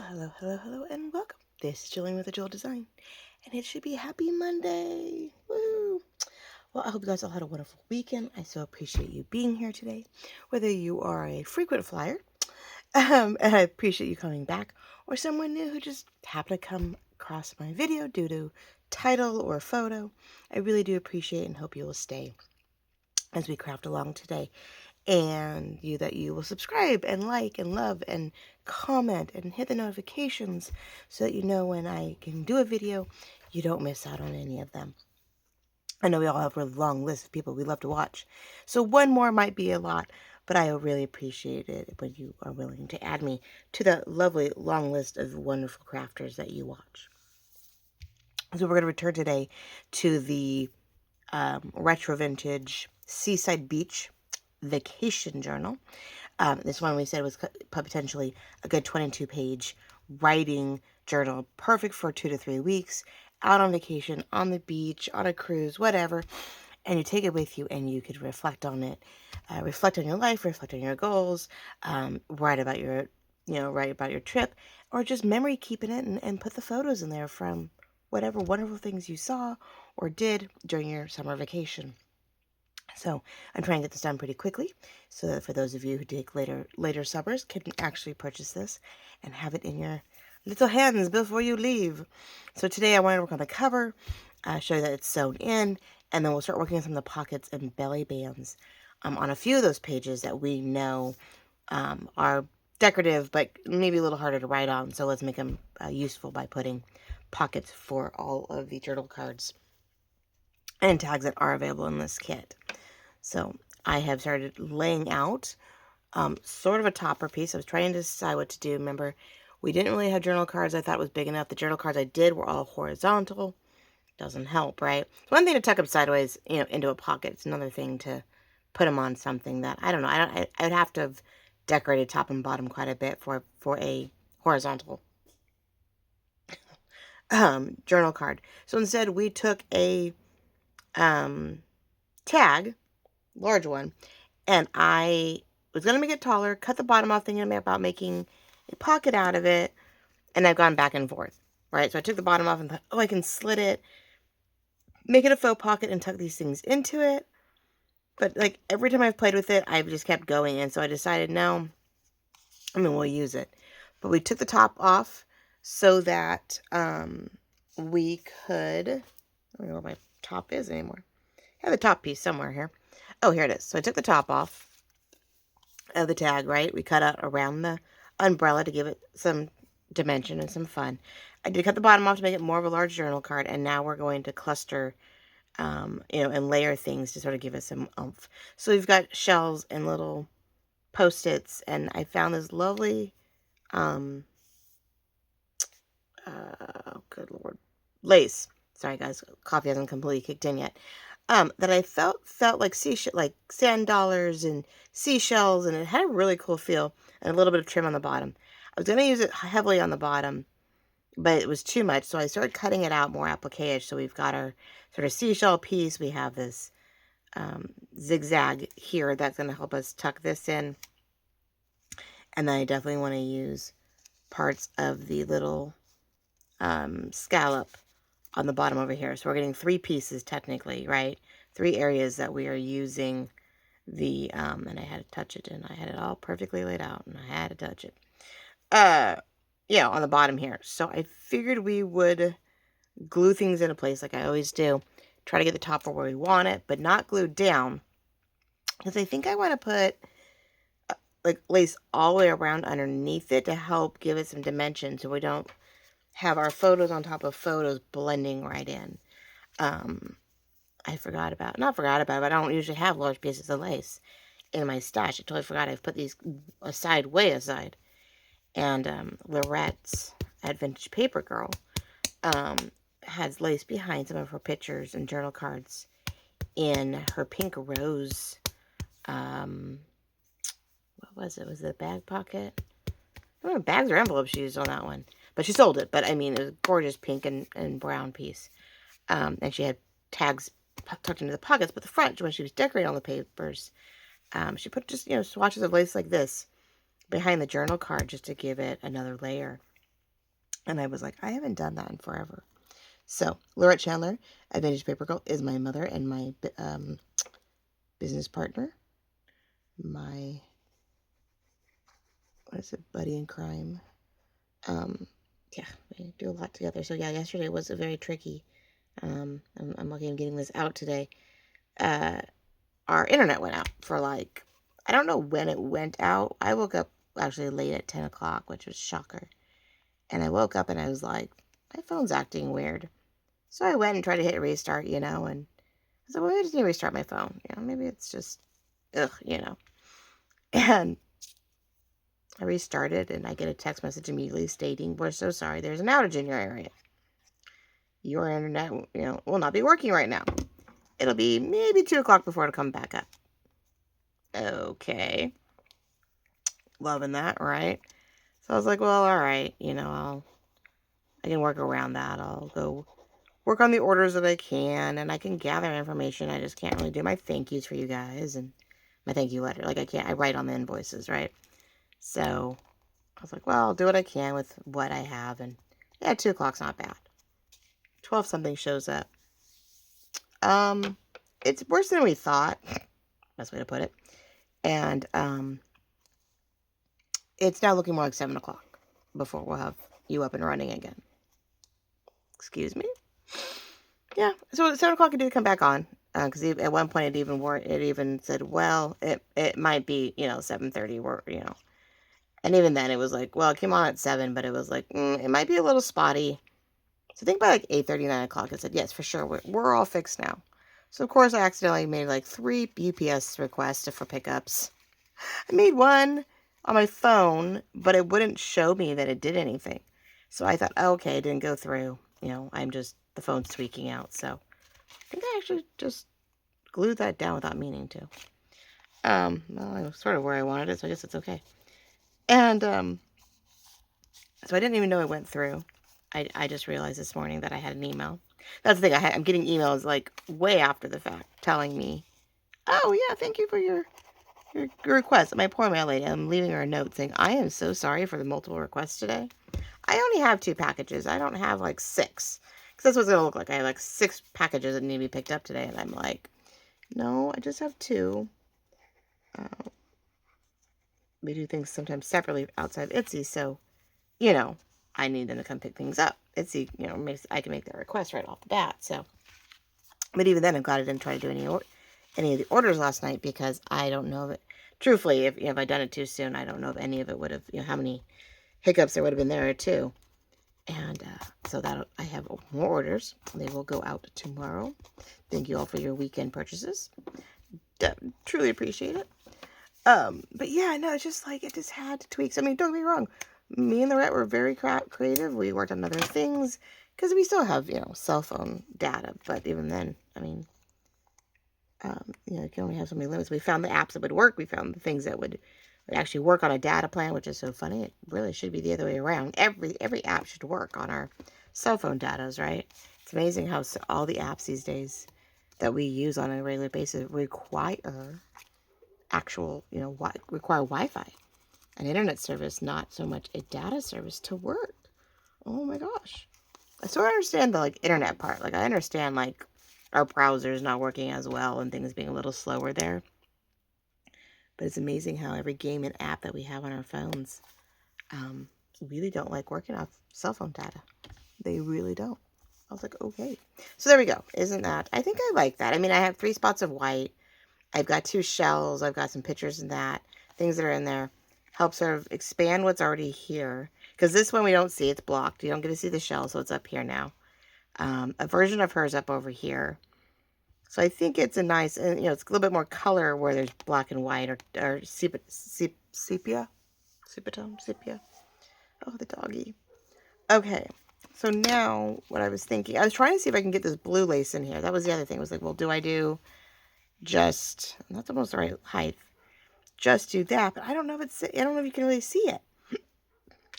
Hello, and welcome. This is Jillian with the Jewel Design, and it should be Happy Monday. Woo! Well, I hope you guys all had a wonderful weekend. I so appreciate you being here today, whether you are a frequent flyer, and I appreciate you coming back, or someone new who just happened to come across my video due to title or photo. I really do appreciate and hope you will stay as we craft along today, and you will subscribe and like and love and comment and hit the notifications so that you know when I can do a video, you don't miss out on any of them. I know we all have a long list of people we love to watch, so one more might be a lot, but I really appreciate it when you are willing to add me to the lovely long list of wonderful crafters that you watch. So we're going to return today to the retro vintage Seaside Beach vacation journal. This one we said was potentially a good 22-page writing journal, perfect for 2 to 3 weeks, out on vacation, on the beach, on a cruise, whatever. And you take it with you and you could reflect on it, reflect on your life, reflect on your goals, write about your trip, or just memory keeping it and put the photos in there from whatever wonderful things you saw or did during your summer vacation. So I'm trying to get this done pretty quickly so that for those of you who take later summers can actually purchase this and have it in your little hands before you leave. So today I want to work on the cover, show you that it's sewn in, and then we'll start working on some of the pockets and belly bands on a few of those pages that we know are decorative but maybe a little harder to write on. So let's make them useful by putting pockets for all of the journal cards and tags that are available in this kit. So I have started laying out sort of a topper piece. I was trying to decide what to do. Remember, we didn't really have journal cards I thought was big enough. The journal cards I did were all horizontal. Doesn't help, right? It's one thing to tuck them sideways, into a pocket. It's another thing to put them on something that, I don't know. I would have to have decorated top and bottom quite a bit for a horizontal journal card. So instead, we took a tag, large one, and I was going to make it taller, cut the bottom off, thinking about making a pocket out of it, and I've gone back and forth, right? So I took the bottom off and thought, oh, I can slit it, make it a faux pocket, and tuck these things into it. But, like, every time I've played with it, I've just kept going, and so I decided, no, we'll use it. But we took the top off so that we could, I don't know where my top is anymore. I have the top piece somewhere here. Oh, here it is. So I took the top off of the tag, right? We cut out around the umbrella to give it some dimension and some fun. I did cut the bottom off to make it more of a large journal card, and now we're going to cluster, and layer things to sort of give it some oomph. So we've got shells and little Post-its, and I found this lovely, good Lord, lace. Sorry guys, coffee hasn't completely kicked in yet. That I felt like like sand dollars and seashells, and it had a really cool feel and a little bit of trim on the bottom. I was going to use it heavily on the bottom, but it was too much, so I started cutting it out more applique-ish. So we've got our sort of seashell piece. We have this zigzag here that's going to help us tuck this in. And then I definitely want to use parts of the little scallop on the bottom over here. So we're getting 3 pieces technically, right? 3 areas that we are using the, and I had to touch it, and I had it all perfectly laid out, and I had to touch it. On the bottom here. So I figured we would glue things into place like I always do. Try to get the top where we want it, but not glued down. Because I think I want to put like lace all the way around underneath it to help give it some dimension so we don't have our photos on top of photos blending right in. I forgot about, but I don't usually have large pieces of lace in my stash. I totally forgot I've put these aside, way aside. And Lorette's at Vintage Paper Girl has lace behind some of her pictures and journal cards in her pink rose, what was it? Was it a bag pocket? I don't know, bags or envelopes she used on that one. But she sold it. But, I mean, it was a gorgeous pink and brown piece. And she had tags tucked into the pockets. But the front, when she was decorating all the papers, she put just, swatches of lace like this behind the journal card just to give it another layer. And I was like, I haven't done that in forever. So, Lorette Chandler at Vintage Paper Girl is my mother and my business partner. My, what is it, buddy in crime. Yeah, we do a lot together. So, yeah, yesterday was a very tricky. I'm lucky I'm getting this out today. Our internet went out for like, I don't know when it went out. I woke up actually late at 10 o'clock, which was shocker. And I woke up and I was like, my phone's acting weird. So I went and tried to hit restart, and I was like, well, maybe I just need to restart my phone. Maybe it's just, And I restarted and I get a text message immediately stating, we're so sorry, there's an outage in your area. Your internet, will not be working right now. It'll be maybe 2 o'clock before it'll come back up. Okay. Loving that, right? So I was like, well, all right, I can work around that. I'll go work on the orders that I can, and I can gather information. I just can't really do my thank yous for you guys and my thank you letter. Like, I write on the invoices, right? So I was like, well, I'll do what I can with what I have. And yeah, 2 o'clock's not bad. 12 something shows up. It's worse than we thought. Best way to put it. And it's now looking more like 7 o'clock before we'll have you up and running again. Excuse me? Yeah, so at 7 o'clock it did come back on. Because at one point it even said, well, it might be, 7:30, and even then it was like, well, it came on at 7, but it was like, it might be a little spotty. So I think by like 8:30, 9 o'clock, it said, yes, for sure, we're all fixed now. So of course I accidentally made like 3 UPS requests for pickups. I made one on my phone, but it wouldn't show me that it did anything. So I thought, oh, okay, it didn't go through. The phone's tweaking out. So I think I actually just glued that down without meaning to. Well, I was sort of where I wanted it, so I guess it's okay. And, so I didn't even know it went through. I just realized this morning that I had an email. That's the thing, I'm getting emails, like, way after the fact, telling me, oh, yeah, thank you for your request. My poor mail lady, I'm leaving her a note saying, I am so sorry for the multiple requests today. I only have 2 packages. I don't have, like, 6. Because that's what it's going to look like. I have, like, 6 packages that need to be picked up today. And I'm like, no, I just have 2. We do things sometimes separately outside of Etsy, so, I need them to come pick things up. Etsy, I can make that request right off the bat, so. But even then, I'm glad I didn't try to do any of the orders last night, because I don't know that, truthfully, if I'd done it too soon, I don't know if any of it would have, how many hiccups there would have been there, too. And so that I have more orders. They will go out tomorrow. Thank you all for your weekend purchases. Truly appreciate it. But yeah, no, it's just like, it just had tweaks. I mean, don't get me wrong. Me and the Rhett were very creative. We worked on other things because we still have, cell phone data. But even then, I mean, you can only have so many limits. We found the apps that would work. We found the things that would actually work on a data plan, which is so funny. It really should be the other way around. Every app should work on our cell phone datas, right? It's amazing how all the apps these days that we use on a regular basis require actual, require Wi-Fi, an internet service, not so much a data service to work. Oh my gosh. So I understand the, internet part. I understand, our browser's not working as well and things being a little slower there. But it's amazing how every game and app that we have on our phones really don't like working off cell phone data. They really don't. I was like, okay. So there we go. Isn't that? I think I like that. I mean, I have 3 spots of white. I've got 2 shells. I've got some pictures in that. Things that are in there. Help sort of expand what's already here. Because this one we don't see. It's blocked. You don't get to see the shell, so it's up here now. A version of hers up over here. So I think it's a nice, and it's a little bit more color where there's black and white, or sepia? Sepia? Oh, the doggy. Okay. So now, what I was thinking, I was trying to see if I can get this blue lace in here. That was the other thing. I was like, well, do I do just, that's almost the right height, just do that, but I don't know if you can really see it.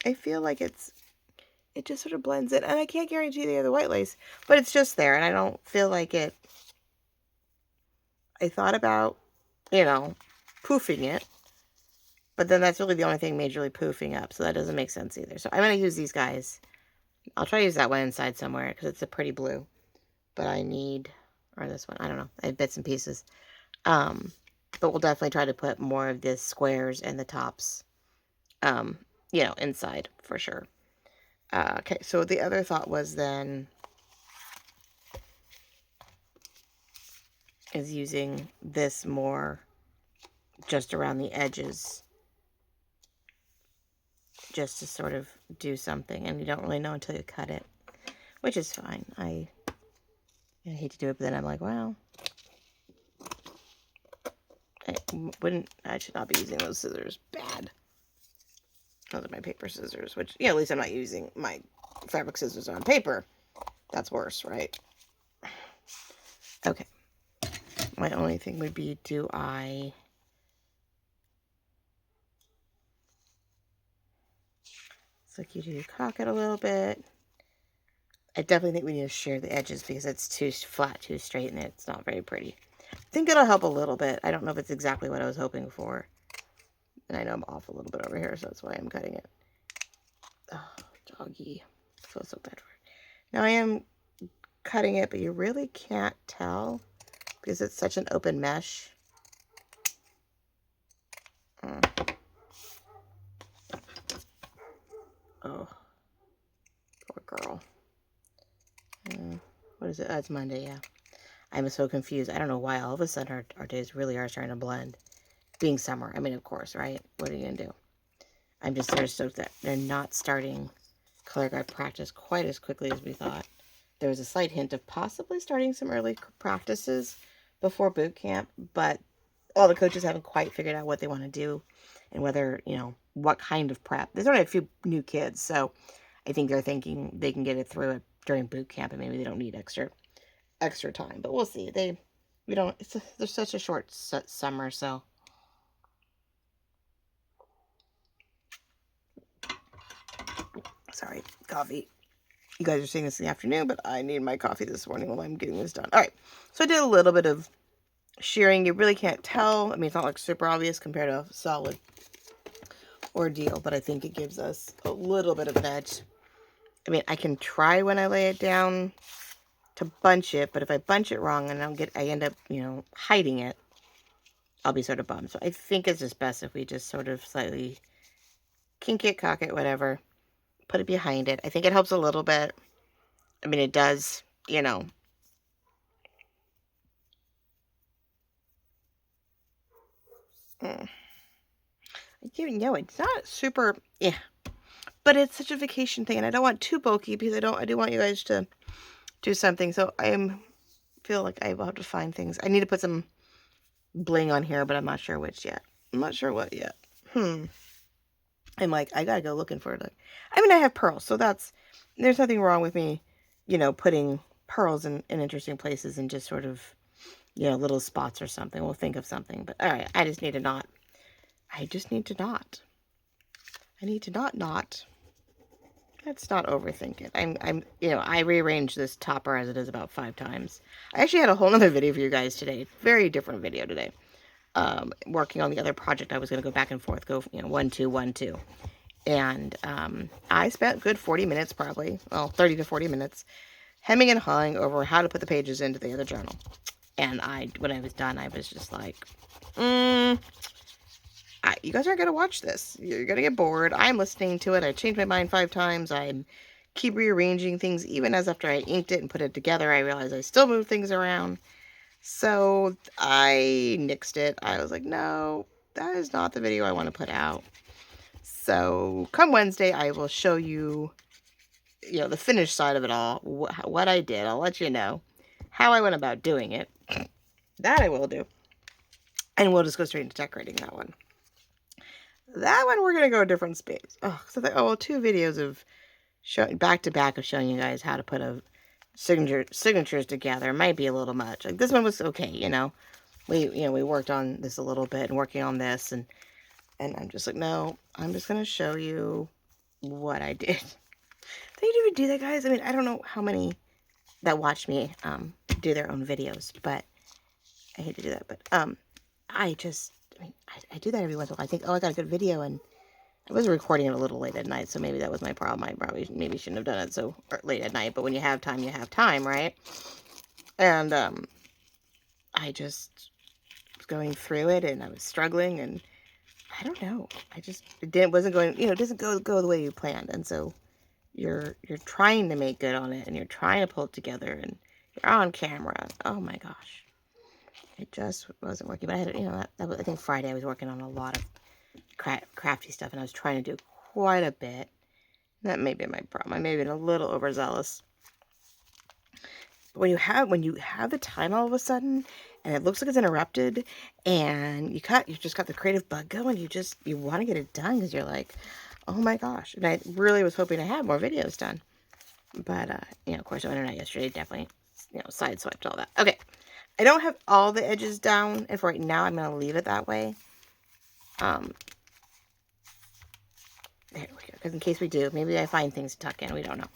I feel like it just sort of blends in, and I can't guarantee the other white lace, but it's just there, and I don't feel like it. I thought about, poofing it, but then that's really the only thing majorly poofing up, so that doesn't make sense either. So I'm going to use these guys I'll try to use that one inside somewhere because it's a pretty blue. But I need, or this one, I don't know. I have bits and pieces. But we'll definitely try to put more of the squares and the tops, you know, inside for sure. Okay, so the other thought was then is using this more just around the edges, just to sort of do something, and you don't really know until you cut it, which is fine. I hate to do it, but then I'm like, well, I should not be using those scissors. Bad. Those are my paper scissors, which, yeah, at least I'm not using my fabric scissors on paper. That's worse, right? Okay. My only thing would be, do I... It's like you do cock it a little bit. I definitely think we need to shear the edges because it's too flat, too straight, and it's not very pretty. I think it'll help a little bit. I don't know if it's exactly what I was hoping for. And I know I'm off a little bit over here, so that's why I'm cutting it. Oh, doggy. I feel so bad for it. Now I am cutting it, but you really can't tell because it's such an open mesh. Oh, poor girl. What is it? Oh, it's Monday, yeah. I'm so confused. I don't know why all of a sudden our days really are starting to blend. Being summer. I mean, of course, right? What are you going to do? I'm just sort of stoked that they're not starting color guide practice quite as quickly as we thought. There was a slight hint of possibly starting some early practices before boot camp, but all the coaches haven't quite figured out what they want to do and whether, you know, what kind of prep. There's only a few new kids, so I think they're thinking they can get it through it during boot camp and maybe they don't need extra time, but we'll see. There's such a short summer, so. Sorry, coffee. You guys are seeing this in the afternoon, but I need my coffee this morning while I'm getting this done. All right, so I did a little bit of shearing. You really can't tell. I mean, it's not like super obvious compared to a solid ordeal, but I think it gives us a little bit of an edge. I mean, I can try when I lay it down to bunch it, but if I bunch it wrong and I end up, you know, hiding it, I'll be sort of bummed. So I think it's just best if we just sort of slightly kink it, cock it, whatever. Put it behind it. I think it helps a little bit. I mean, it does, you know. I even know it's not super, yeah. But it's such a vacation thing, and I don't want too bulky because I do want you guys to do something. So feel like I will have to find things. I need to put some bling on here, but I'm not sure which yet. I'm not sure what yet. I'm like, I gotta go looking for it. I mean, I have pearls, so there's nothing wrong with me, you know, putting pearls in interesting places and just sort of, you know, little spots or something. We'll think of something. But all right, I just need to knot. I need to not. Let's not overthink it. You know, I rearranged this topper as it is about 5 times. I actually had a whole other video for you guys today. Very different video today. Working on the other project, I was going to go back and forth, you know, 1, 2, 1, 2. And I spent a good 40 minutes probably, well, 30 to 40 minutes, hemming and hawing over how to put the pages into the other journal. And when I was done, I was just like, you guys aren't going to watch this. You're going to get bored. I'm listening to it. I changed my mind 5 times. I keep rearranging things. Even as after I inked it and put it together, I realized I still move things around. So I nixed it. I was like, no, that is not the video I want to put out. So come Wednesday, I will show you, you know, the finished side of it all, what I did. I'll let you know how I went about doing it. That I will do. And we'll just go straight into decorating that one. That one, we're going to go a different space. Oh, so well, 2 videos of back to back of showing you guys how to put a signatures together might be a little much. Like this one was okay, you know. We worked on this a little bit and working on this and I'm just like, no, I'm just going to show you what I did. They even do that, guys. I mean, I don't know how many that watch me do their own videos, but I hate to do that. But I do that every once in a while. I think, oh, I got a good video, and I was recording it a little late at night, so maybe that was my problem. I probably maybe shouldn't have done it so late at night, but when you have time, right? And I just was going through it, and I was struggling, and I don't know. It wasn't going, it doesn't go the way you planned, and so you're trying to make good on it, and you're trying to pull it together, and you're on camera. Oh my gosh, it just wasn't working. But I had, I think Friday I was working on a lot of crafty stuff, and I was trying to do quite a bit. That may be my problem. I may have been a little overzealous. But when you have the time all of a sudden, and it looks like it's interrupted, and you just got the creative bug going, you want to get it done because you're like, oh my gosh. And I really was hoping to have more videos done. But, of course, the internet yesterday definitely, sideswiped all that. Okay. I don't have all the edges down, and for right now, I'm going to leave it that way. There we go. Because in case we do, maybe I find things to tuck in. We don't know.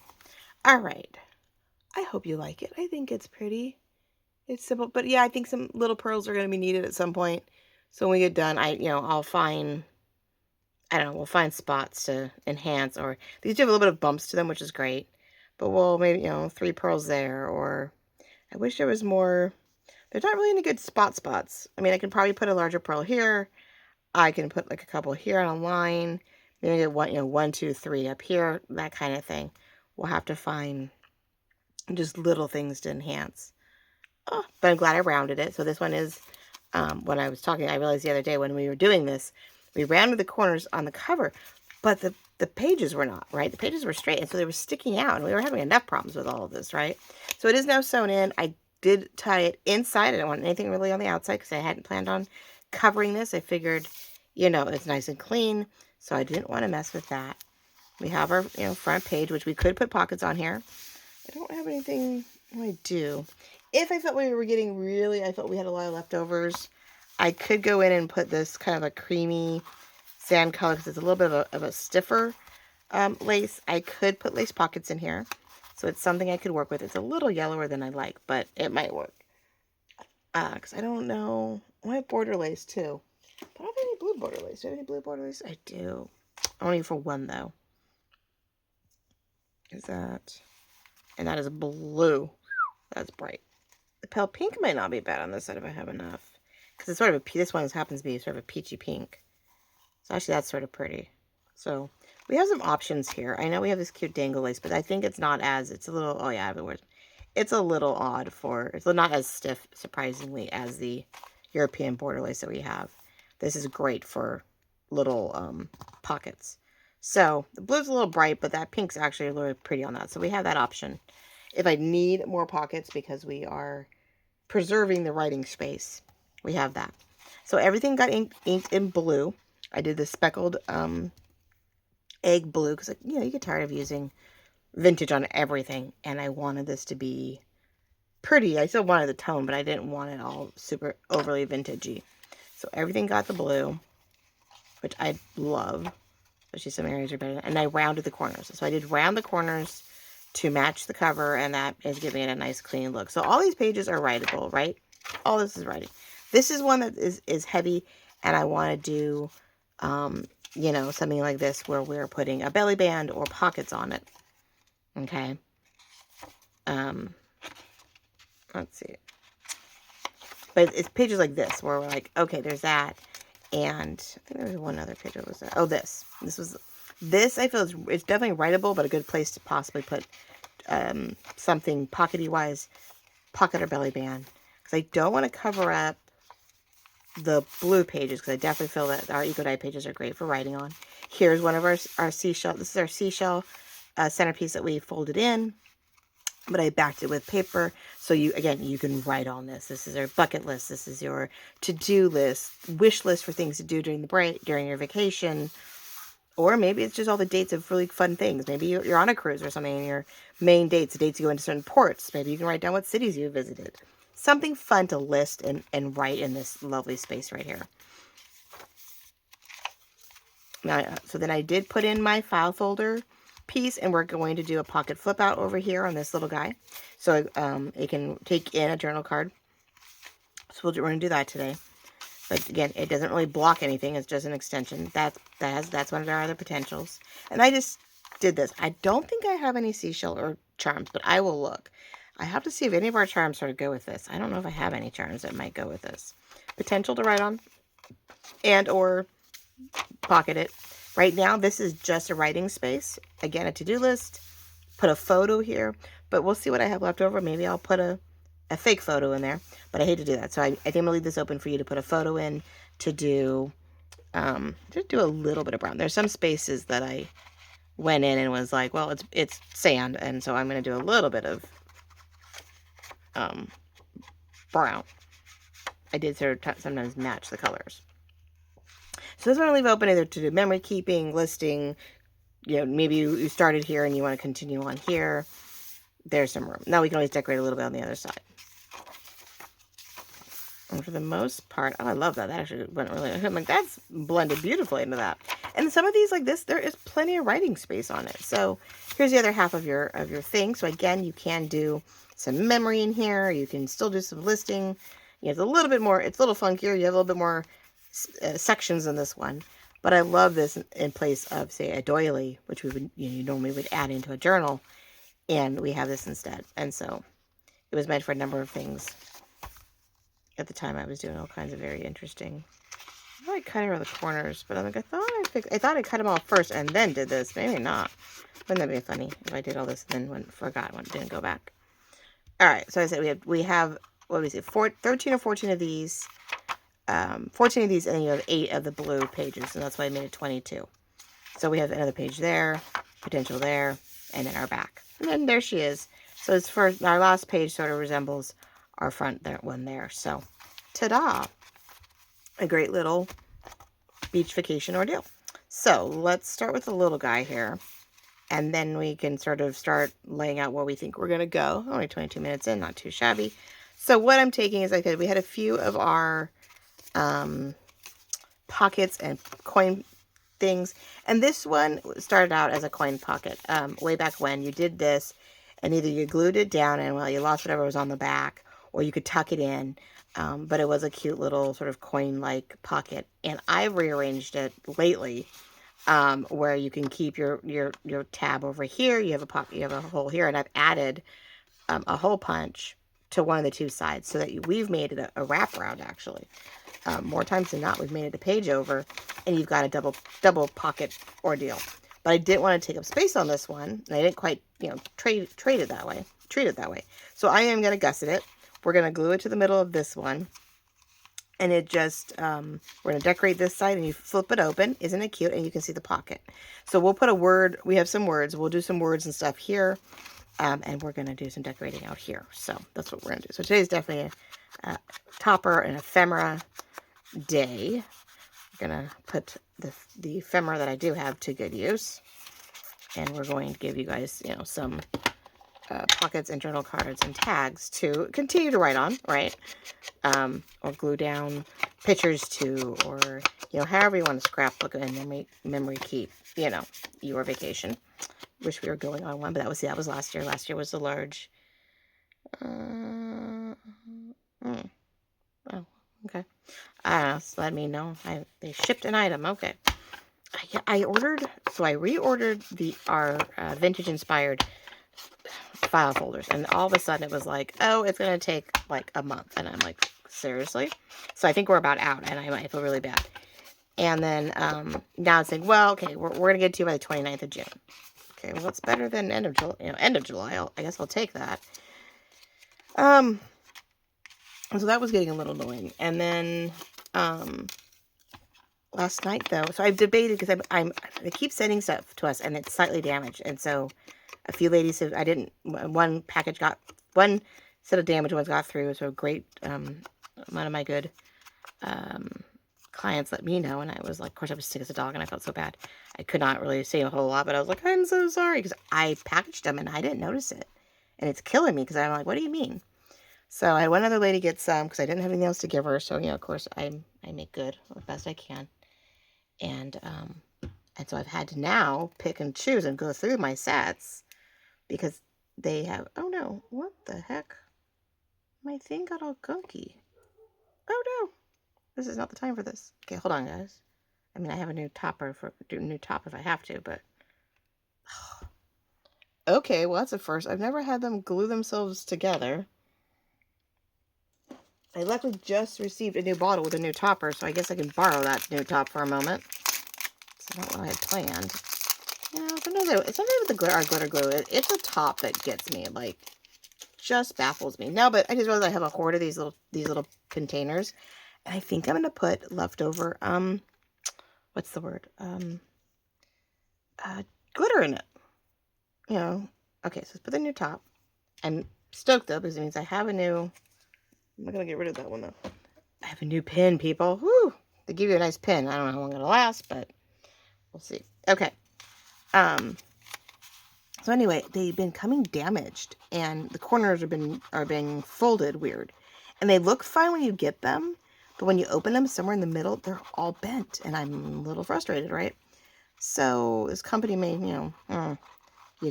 All right. I hope you like it. I think it's pretty. It's simple. But, yeah, I think some little pearls are going to be needed at some point. So when we get done, I'll find, I don't know, we'll find spots to enhance. Or these do have a little bit of bumps to them, which is great. But we'll maybe, 3 pearls there. Or I wish there was more. There's not really any good spots. I mean, I can probably put a larger pearl here. I can put like a couple here on a line. Maybe get 1, 2, 3 up here. That kind of thing. We'll have to find just little things to enhance. Oh, but I'm glad I rounded it. So this one is, when I was talking, I realized the other day when we were doing this, we rounded the corners on the cover, but the pages were not, right? The pages were straight, and so they were sticking out, and we were having enough problems with all of this, right? So it is now sewn in. I did tie it inside. I didn't want anything really on the outside because I hadn't planned on covering this. I figured, it's nice and clean, so I didn't want to mess with that. We have our, front page, which we could put pockets on here. I don't have anything. I do. If I felt I felt we had a lot of leftovers, I could go in and put this kind of a creamy sand color because it's a little bit of a stiffer lace. I could put lace pockets in here. So it's something I could work with. It's a little yellower than I like, but it might work. Because I don't know. I have border lace too. But I don't have any blue border lace. Do I have any blue border lace? I do. Only for one though. Is that? And that is blue. That's bright. The pale pink might not be bad on this side if I have enough. Because it's sort of this one happens to be sort of a peachy pink. So actually that's sort of pretty. So we have some options here. I know we have this cute dangle lace, but I think it's not as, it's a little, oh yeah, it's a little odd it's not as stiff, surprisingly, as the European border lace that we have. This is great for little pockets. So the blue's a little bright, but that pink's actually a little pretty on that. So we have that option. If I need more pockets because we are preserving the writing space, we have that. So everything got inked in blue. I did the speckled egg blue because, you get tired of using vintage on everything. And I wanted this to be pretty. I still wanted the tone, but I didn't want it all super overly vintagey. So everything got the blue, which I love. Especially some areas are better. And I rounded the corners. So I did round the corners to match the cover, and that is giving it a nice clean look. So all these pages are writable, right? All this is writing. This is one that is heavy, and I want to do, something like this where we're putting a belly band or pockets on it. Okay. Let's see. But it's pages like this where we're like, okay, there's that. And I think there was one other page. What was that? Oh, this. This I feel it's definitely writable, but a good place to possibly put something pockety wise, pocket or belly band. Because I don't want to cover up the blue pages, because I definitely feel that our Eco Dye pages are great for writing on. Here's one of our seashell. This is our seashell centerpiece that we folded in, but I backed it with paper. So you can write on this. This is our bucket list. This is your to-do list, wish list for things to do during the break, during your vacation. Or maybe it's just all the dates of really fun things. Maybe you're on a cruise or something, and your main dates, the dates you go into certain ports. Maybe you can write down what cities you visited. Something fun to list and write in this lovely space right here. Now, so then I did put in my file folder piece, and we're going to do a pocket flip out over here on this little guy. So it can take in a journal card. So we're going to do that today. But again, it doesn't really block anything. It's just an extension. That's one of our other potentials. And I just did this. I don't think I have any seashell or charms, but I will look. I have to see if any of our charms sort of go with this. I don't know if I have any charms that might go with this. Potential to write on and or pocket it. Right now, this is just a writing space. Again, a to-do list. Put a photo here, but we'll see what I have left over. Maybe I'll put a fake photo in there, but I hate to do that. So I think I'm gonna leave this open for you to put a photo in to do a little bit of brown. There's some spaces that I went in and was like, well, it's sand, and so I'm gonna do a little bit of brown. I did sort of sometimes match the colors. So this one I'll leave open either to do memory keeping, listing, you know, maybe you started here and you want to continue on here. There's some room. Now we can always decorate a little bit on the other side. And for the most part, oh, I love that. That actually went really, I'm like, that's blended beautifully into that. And some of these like this, there is plenty of writing space on it. So here's the other half of your thing. So again, you can do some memory in here. You can still do some listing. You have a little bit more, it's a little funkier. You have a little bit more sections in this one. But I love this in place of, say, a doily, which we would, you normally would add into a journal, and we have this instead. And so it was meant for a number of things. At the time, I was doing all kinds of very interesting. I thought I cut around the corners, but I'm like, I thought I cut them all first and then did this. Maybe not. Wouldn't that be funny if I did all this and then forgot one, didn't go back? All right. So I said we have what do we say? 13 or 14 of these. 14 of these, and then you have 8 of the blue pages, and that's why I made it 22. So we have another page there, potential there, and then our back. And then there she is. So it's for our last page sort of resembles our front one there. So, ta-da! A great little beach vacation ordeal. So let's start with the little guy here, and then we can sort of start laying out where we think we're going to go. Only 22 minutes in, not too shabby. So what I'm taking is, like I said, we had a few of our pockets and coin things, and this one started out as a coin pocket way back when. You did this and either you glued it down and well you lost whatever was on the back, or you could tuck it in, but it was a cute little sort of coin like pocket. And I've rearranged it lately where you can keep your tab over here. You have a hole here, and I've added a hole punch to one of the two sides so that we've made it a wraparound actually. More times than not, we've made it a page over, and you've got a double pocket ordeal. But I didn't want to take up space on this one, and I didn't quite, treat it that way. So I am going to gusset it. We're going to glue it to the middle of this one, and it just, we're going to decorate this side, and you flip it open. Isn't it cute? And you can see the pocket. So we'll put a word. We have some words. We'll do some words and stuff here, and we're going to do some decorating out here. So that's what we're going to do. So today's definitely a topper and ephemera day. I'm gonna put the ephemera that I do have to good use, and we're going to give you guys some pockets and journal cards and tags to continue to write on, right? Or glue down pictures to, or however you want to scrapbook and memory keep your vacation. Wish we were going on one, but that was last year. Last year was the large. Oh, okay. So let me know. They shipped an item. Okay. I ordered, so I reordered our vintage inspired file folders, and all of a sudden it was like, oh, it's going to take like a month. And I'm like, seriously? So I think we're about out, and I might feel really bad. And then now it's like, well, okay, we're going to get to you by the 29th of June. Okay, well, it's better than end of July. I guess I'll take that. So that was getting a little annoying. And then last night, though, so I've debated because they keep sending stuff to us, and it's slightly damaged. And so a few ladies said one set of damaged ones got through. So great, one of my good clients let me know, and I was like, of course I was sick as a dog, and I felt so bad. I could not really say a whole lot, but I was like, I'm so sorry, because I packaged them and I didn't notice it, and it's killing me because I'm like, what do you mean? So I had one other lady get some because I didn't have anything else to give her. So of course I make good the best I can, and so I've had to now pick and choose and go through my sets because they have. Oh no! What the heck? My thing got all gunky. Oh no! This is not the time for this. Okay, hold on, guys. I mean, I have a new topper for do a new top if I have to, but okay, well that's a first. I've never had them glue themselves together. I luckily just received a new bottle with a new topper, so I guess I can borrow that new top for a moment. It's not what I had planned. Yeah, sometimes with the glitter glue, it's a top that gets me. Like, just baffles me. No, but I just realized I have a hoard of these little containers, and I think I'm gonna put leftover what's the word glitter in it. You know. Okay, so let's put the new top. I'm stoked though because it means I have a new. I'm not gonna get rid of that one though. I have a new pin, people. Woo! They give you a nice pin. I don't know how long it'll last, but we'll see. Okay. So anyway, they've been coming damaged, and the corners are being folded weird, and they look fine when you get them, but when you open them somewhere in the middle, they're all bent, and I'm a little frustrated, right? So this company made, you can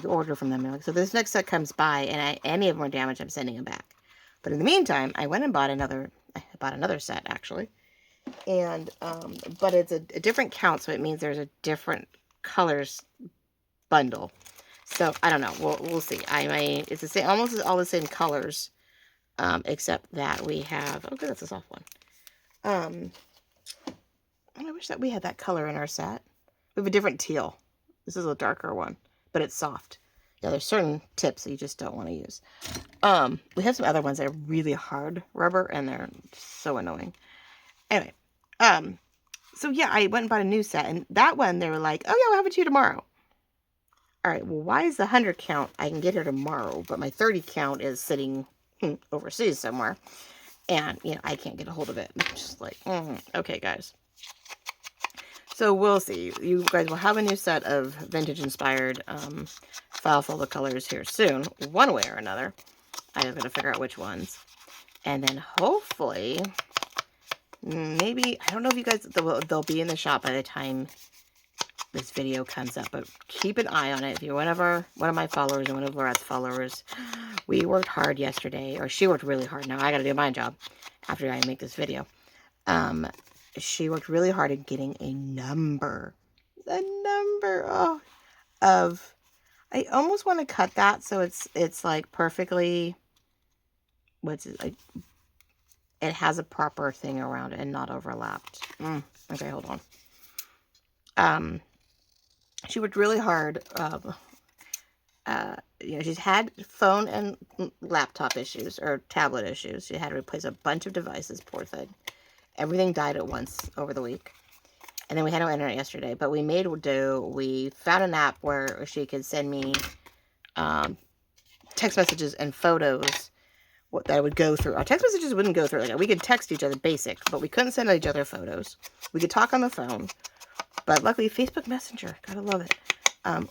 order from them. So this next set comes by, and any of them are damaged, I'm sending them back. But in the meantime, I went and bought another set actually, and but it's a different count, so it means there's a different colors bundle. So I don't know. We'll see. It's the same, almost all the same colors, except that we have. Okay, that's a soft one. I wish that we had that color in our set. We have a different teal. This is a darker one, but it's soft. Yeah, there's certain tips that you just don't want to use. We have some other ones that are really hard rubber, and they're so annoying. Anyway, so yeah, I went and bought a new set, and that one they were like, "Oh yeah, we'll have it to you tomorrow." All right, well, why is the 100 count? I can get here tomorrow, but my 30 count is sitting overseas somewhere, and I can't get a hold of it. I'm just like, okay, guys. So we'll see. You guys will have a new set of vintage-inspired file folder colors here soon, one way or another. I just got to figure out which ones, and then hopefully, maybe I don't know if you guys they'll be in the shop by the time this video comes up, but keep an eye on it. If you're one of my followers and one of Lorette's followers, we worked hard yesterday, or she worked really hard. Now I got to do my job after I make this video. She worked really hard at getting a number, of. I almost want to cut that so it's like perfectly. What's it like? It has a proper thing around it and not overlapped. Okay, hold on. She worked really hard. She's had phone and laptop issues or tablet issues. She had to replace a bunch of devices, poor thing. Everything died at once over the week. And then we had no internet yesterday, but we made do. We found an app where she could send me text messages and photos that I would go through. Our text messages wouldn't go through. Like, we could text each other basic, but we couldn't send each other photos. We could talk on the phone. But luckily, Facebook Messenger, gotta love it,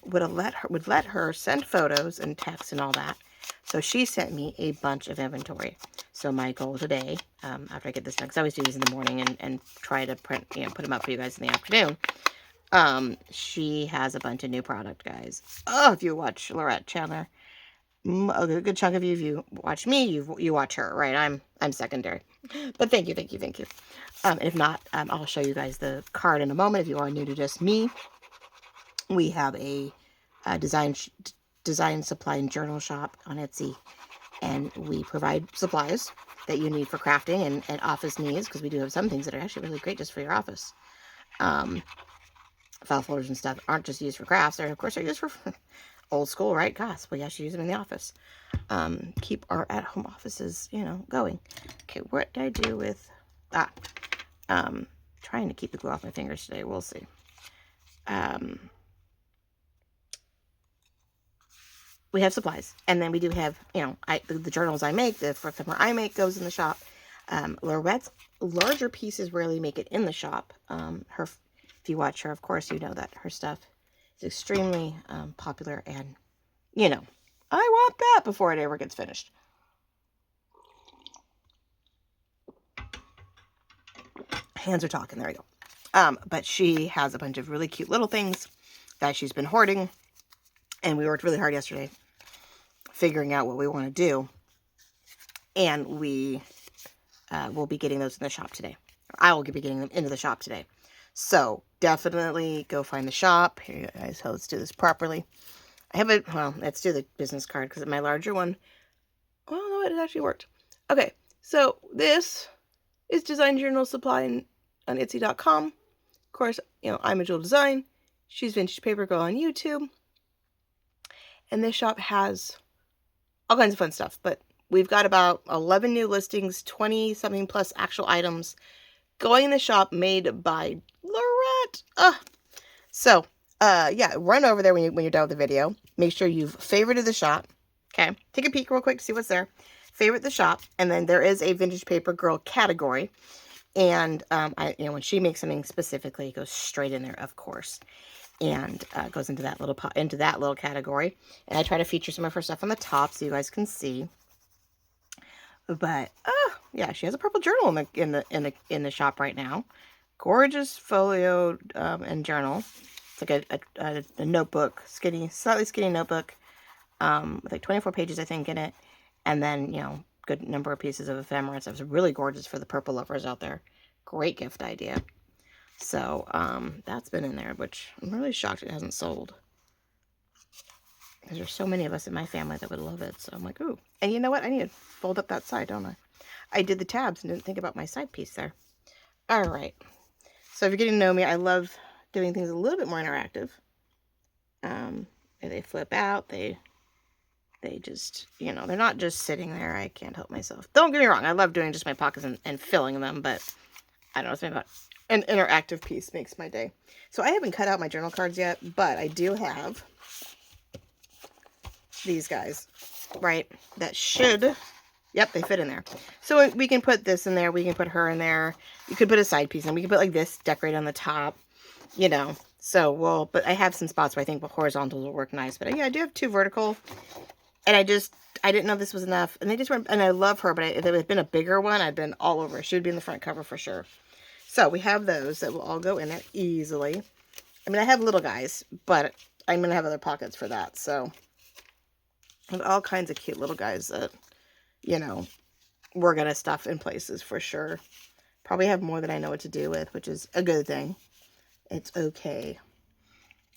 would let her send photos and text and all that. So she sent me a bunch of inventory. So my goal today, after I get this done, because I always do these in the morning and try to print, put them up for you guys in the afternoon. She has a bunch of new product, guys. Oh, if you watch Lorette Chandler, a good chunk of you, if you watch me, you watch her, right? I'm secondary. But thank you. If not, I'll show you guys the card in a moment. If you are new to just me, we have a design supply and journal shop on Etsy, and we provide supplies that you need for crafting and office needs, because we do have some things that are actually really great just for your office. File folders and stuff aren't just used for crafts. They're, of course, they're used for old school, right? Gosh, we actually use them in the office. Keep our at-home offices, going. Okay, what did I do with... trying to keep the glue off my fingers today. We'll see. We have supplies, and then we do have, the journals I make, the ephemera I make goes in the shop. Lorette's larger pieces rarely make it in the shop. If you watch her, of course, you know that her stuff is extremely popular, and, I want that before it ever gets finished. Hands are talking. There we go. But she has a bunch of really cute little things that she's been hoarding, and we worked really hard yesterday figuring out what we want to do, and we will be getting those in the shop today. I will be getting them into the shop today. So definitely go find the shop. Here you guys, so let's do this properly. I have a, well, let's do the business card because my larger one, well, no, it actually worked. Okay, so this is Design Journal Supply on Etsy.com. Of course, I'm a Jewel Design. She's Vintage Paper Girl on YouTube. And this shop has all kinds of fun stuff, but we've got about 11 new listings, 20 something plus actual items going in the shop made by Lorette. So, yeah, run over there when you're done with the video. Make sure you've favorited the shop. Okay, take a peek real quick to see what's there. Favorite the shop, and then there is a Vintage Paper Girl category. And when she makes something specifically, it goes straight in there, of course, and goes into that little category. And I try to feature some of her stuff on the top so you guys can see. But yeah, she has a purple journal in the shop right now. Gorgeous folio and journal. It's like a notebook, slightly skinny notebook, with like 24 pages I think in it, and then good number of pieces of ephemera and stuff. It's really gorgeous for the purple lovers out there. Great gift idea. So that's been in there, which I'm really shocked it hasn't sold. Because there's so many of us in my family that would love it. So I'm like, ooh. And you know what? I need to fold up that side, don't I? I did the tabs and didn't think about my side piece there. All right. So if you're getting to know me, I love doing things a little bit more interactive. They flip out. They just, they're not just sitting there. I can't help myself. Don't get me wrong. I love doing just my pockets and filling them, but I don't know, something about an interactive piece makes my day. So I haven't cut out my journal cards yet, but I do have these guys, right? That should, yep, they fit in there. So we can put this in there. We can put her in there. You could put a side piece in. We can put like this, decorate on the top, So, but I have some spots where I think the horizontals will work nice. But yeah, I do have 2 vertical. And I didn't know this was enough. And they just weren't, and I love her, but if it had been a bigger one, I'd been all over. She would be in the front cover for sure. So we have those that will all go in there easily. I mean, I have little guys, but I'm going to have other pockets for that. So I have all kinds of cute little guys that, we're going to stuff in places for sure. Probably have more than I know what to do with, which is a good thing. It's okay.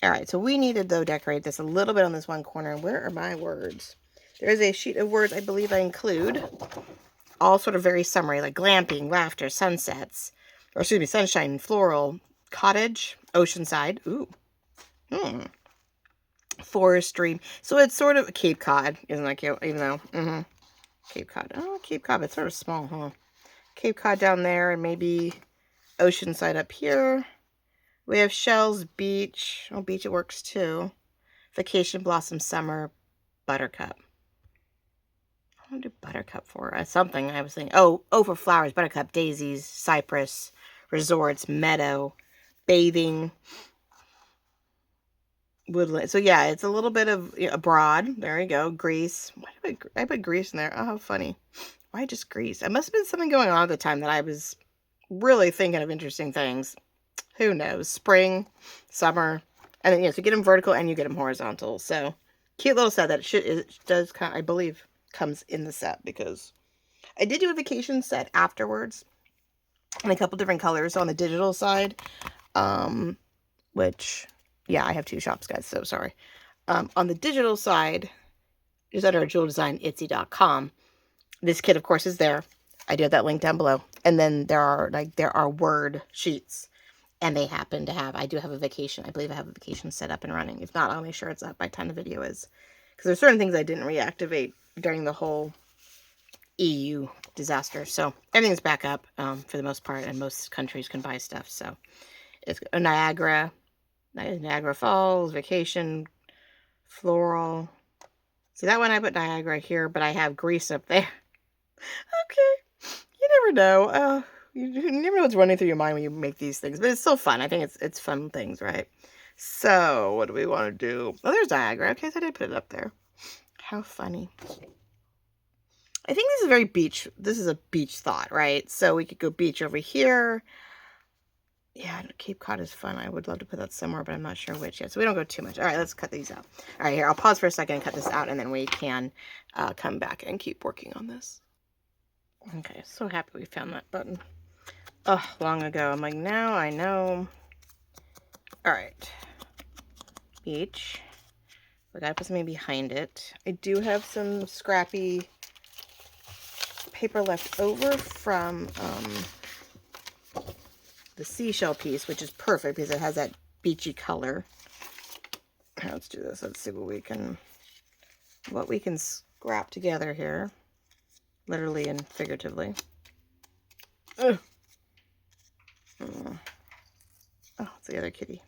All right, so we needed, though, decorate this a little bit on this one corner. Where are my words? There is a sheet of words I believe I include. All sort of very summary, like glamping, laughter, sunsets. Or excuse me, sunshine, floral, cottage, oceanside. Ooh. Forest dream. So it's sort of Cape Cod. Isn't that cute? Even though, Cape Cod. Oh, Cape Cod. It's sort of small, huh? Cape Cod down there and maybe oceanside up here. We have shells, beach. Oh, beach, it works too. Vacation, blossom, summer, buttercup. I want to do buttercup for something. I was thinking, oh, for flowers, buttercup, daisies, cypress, resorts, meadow, bathing, woodland. So yeah, it's a little bit of abroad. There you go. Greece. Why did I put Greece in there? Oh, how funny. Why just Greece? It must have been something going on at the time that I was really thinking of interesting things. Who knows? Spring, summer, and then so get them vertical and you get them horizontal. So cute little set that it does kind of, I believe, comes in the set because I did do a vacation set afterwards in a couple different colors on the digital side, which yeah, I have 2 shops, guys, so sorry. On the digital side, just under Jewel Design Etsy.com. This kit, of course, is there. I do have that link down below, and then there are word sheets. And they happen to have, I do have a vacation. I believe I have a vacation set up and running. If not, I'll make sure it's up by the time the video is. Because there's certain things I didn't reactivate during the whole EU disaster. So everything's back up for the most part. And most countries can buy stuff. So it's Niagara Falls, vacation, floral. See, that one I put Niagara here, but I have Greece up there. Okay. You never know. You never know what's running through your mind when you make these things, but it's still fun. I think it's fun things, right? So what do we want to do? Oh, there's Niagara. Okay, so I did put it up there. How funny. I think this is very beach. This is a beach thought, right? So we could go beach over here. Yeah, Cape Cod is fun. I would love to put that somewhere, but I'm not sure which yet. So we don't go too much. All right, let's cut these out. All right, here, I'll pause for a second and cut this out, and then we can come back and keep working on this. Okay, so happy we found that button. long ago. I'm like, now I know. All right. Beach. We gotta put something behind it. I do have some scrappy paper left over from the seashell piece, which is perfect because it has that beachy color. Let's do this. Let's see what we can scrap together here, literally and figuratively. Ugh. Oh, it's the other kitty.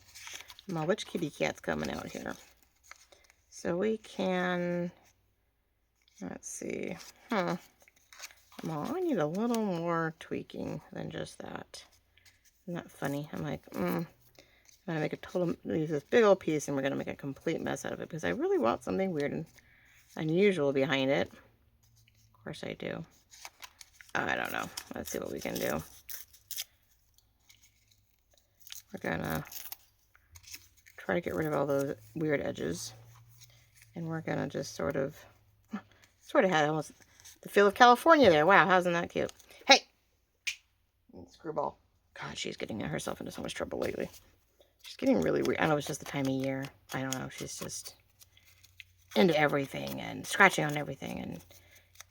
Now, which kitty cat's coming out here? So we can, let's see. Well, I need a little more tweaking than just that. Isn't that funny? I'm like, I'm gonna make a total, use this big old piece and we're gonna make a complete mess out of it because I really want something weird and unusual behind it. Of course I do. I don't know. Let's see what we can do. We're gonna try to get rid of all those weird edges. And we're gonna just sort of had almost the feel of California there. Wow, how's that cute? Hey! Screwball. God, she's getting herself into so much trouble lately. She's getting really weird. I don't know, it's just the time of year. I don't know, she's just into everything and scratching on everything.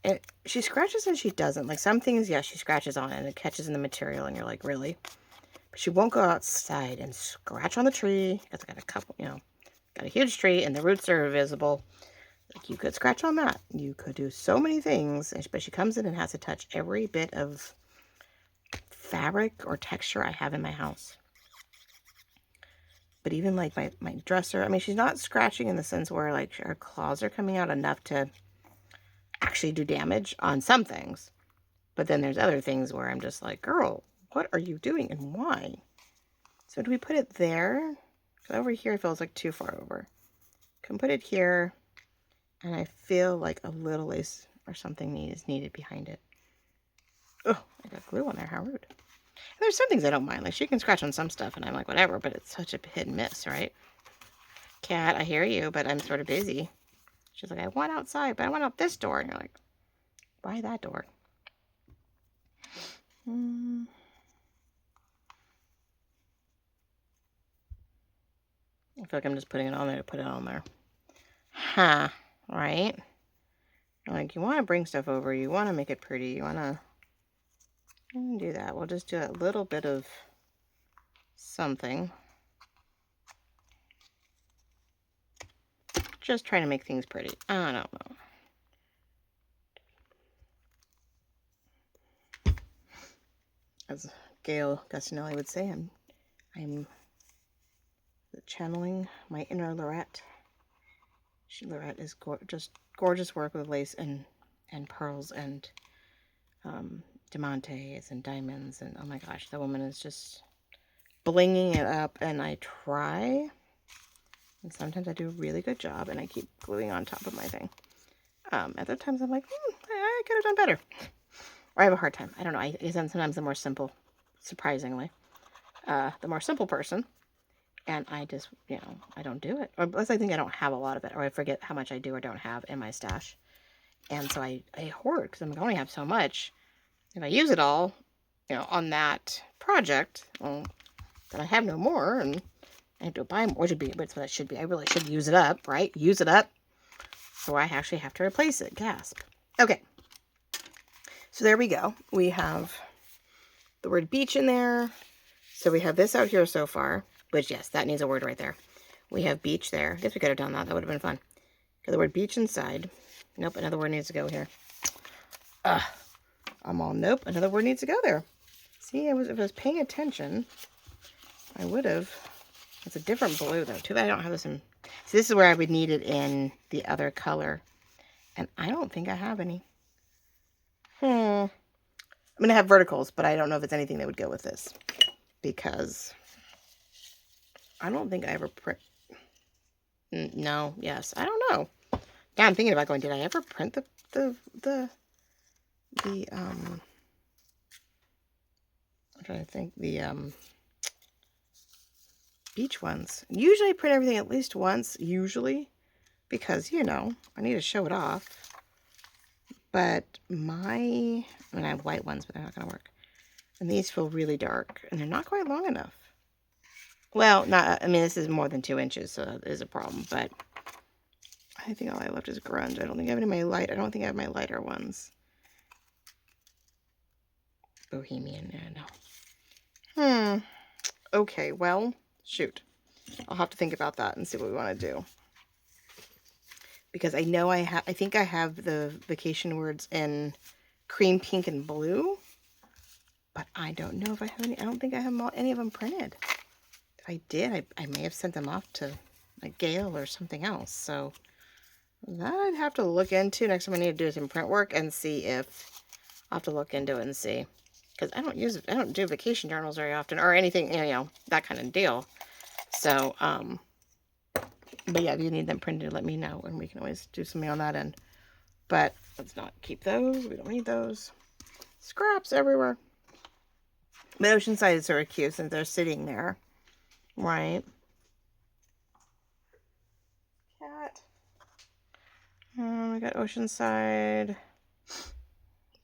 And she scratches and she doesn't. Like some things, yeah, she scratches on and it catches in the material and you're like, really? But she won't go outside and scratch on the tree. Because I got a couple, got a huge tree and the roots are visible. Like you could scratch on that. You could do so many things. But she comes in and has to touch every bit of fabric or texture I have in my house. But even like my dresser, I mean, she's not scratching in the sense where like her claws are coming out enough to actually do damage on some things. But then there's other things where I'm just like, girl, what are you doing and why? So do we put it there? Over here it feels like too far over. Can put it here, and I feel like a little lace or something is needed behind it. Oh, I got glue on there, how rude. And there's some things I don't mind, like she can scratch on some stuff and I'm like, whatever, but it's such a hit and miss, right? Cat, I hear you, but I'm sort of busy. She's like, I want outside, but I want out this door. And you're like, why that door? I feel like I'm just putting it on there to put it on there. Huh, right? Like, you want to bring stuff over, you want to make it pretty, you want to do that. We'll just do a little bit of something. Just trying to make things pretty. I don't know. As Gail Gustinelli would say, I'm channeling my inner Lorette. Lorette is just gorgeous work with lace and pearls and diamantes and diamonds, and oh my gosh, the woman is just blinging it up, and I try, and sometimes I do a really good job, and I keep gluing on top of my thing. Other times I'm like, I could have done better, or I have a hard time. I don't know. I guess I'm sometimes the more simple, surprisingly, the more simple person. And I just, I don't do it. Or unless I think I don't have a lot of it. Or I forget how much I do or don't have in my stash. And so I hoard because I'm like, I only have so much. If I use it all, on that project, well, then I have no more. And I have to buy more. But it's what it should be. I really should use it up, right? Use it up. So I actually have to replace it. Gasp. Okay. So there we go. We have the word beach in there. So we have this out here so far. Which, yes, that needs a word right there. We have beach there. I guess we could have done that. That would have been fun. Got the word beach inside. Nope, another word needs to go here. I'm all, nope, another word needs to go there. See, if I was paying attention, I would have. It's a different blue, though. Too bad I don't have this in. See, this is where I would need it in the other color. And I don't think I have any. I'm going to have verticals, but I don't know if it's anything that would go with this. Because I don't think I ever print. No, yes, I don't know. Yeah, I'm thinking about going, did I ever print the I'm trying to think, the beach ones. Usually I print everything at least once, usually, because, I need to show it off. But I have white ones, but they're not going to work. And these feel really dark, and they're not quite long enough. Well, not, I mean, this is more than 2 inches, so that is a problem, but I think all I left is grunge. I don't think I have any of my light. I don't think I have my lighter ones. Bohemian, no. Okay, well, shoot. I'll have to think about that and see what we want to do. Because I know I think I have the vacation words in cream, pink, and blue. But I don't know if I have any. I don't think I have any of them printed. If I did, I may have sent them off to like Gail or something else. So that I'd have to look into. Next time I need to do some print work and see if I'll have to look into it and see. Because I don't do vacation journals very often or anything, you know, that kind of deal. So, but yeah, if you need them printed, let me know and we can always do something on that end. But let's not keep those. We don't need those. Scraps everywhere. But Oceanside is sort of cute since they're sitting there. Right. Cat. We got Oceanside.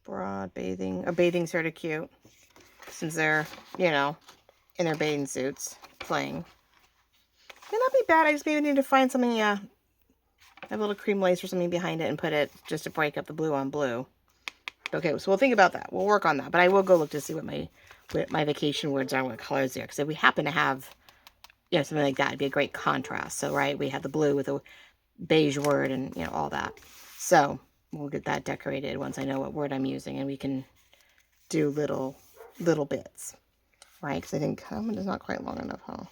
Broad bathing. Oh, bathing's sort of cute. Since they're, you know, in their bathing suits playing. May not be bad. I just maybe need to find something, have a little cream lace or something behind it and put it just to break up the blue on blue. Okay, so we'll think about that. We'll work on that. But I will go look to see what my vacation words are, what colors they are. Because if we happen to have, you know, something like that, it'd be a great contrast. So, right, we have the blue with a beige word and, you know, all that. So, we'll get that decorated once I know what word I'm using. And we can do little bits. Right? Because I think is not quite long enough, huh?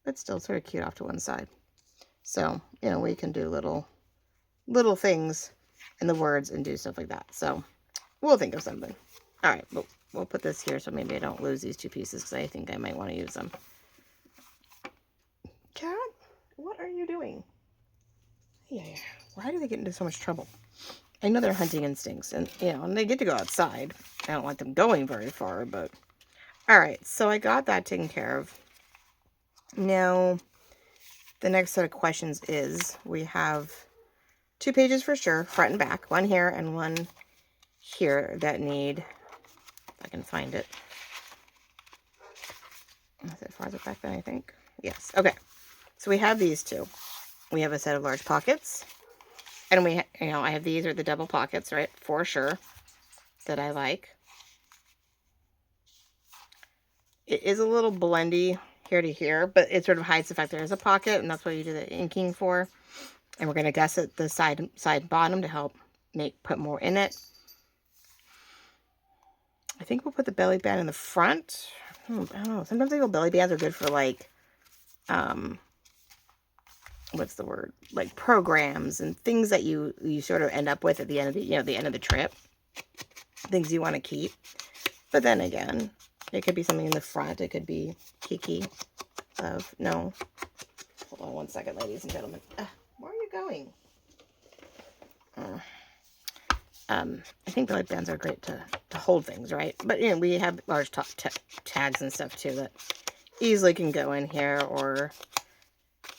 But still sort of cute off to one side. So, you know, we can do little things in the words and do stuff like that. So, we'll think of something. All right, we'll put this here so maybe I don't lose these 2 pieces because I think I might want to use them. Cat, what are you doing? Yeah. Why do they get into so much trouble? I know they're hunting instincts, and, you know, and they get to go outside. I don't want them going very far, but... All right, so I got that taken care of. Now, the next set of questions is, we have 2 pages for sure, front and back. One here and one here that need, if I can find it. Is it farther back than I think? Yes. Okay. So we have these 2. We have a set of large pockets. And we, you know, I have these are the double pockets, right? For sure. That I like. It is a little blendy here to here, but it sort of hides the fact there is a pocket, and that's what you do the inking for. And we're going to gusset the side bottom to help put more in it. I think we'll put the belly band in the front. I don't know. Sometimes I feel belly bands are good for like, what's the word? Like programs and things that you sort of end up with at the end of the, you know, the end of the trip. Things you want to keep. But then again, it could be something in the front. It could be Kiki of, no. Hold on one second, ladies and gentlemen. Where are you going? I think belly bands are great to hold things, right? But, you know, we have large tags and stuff, too, that easily can go in here, or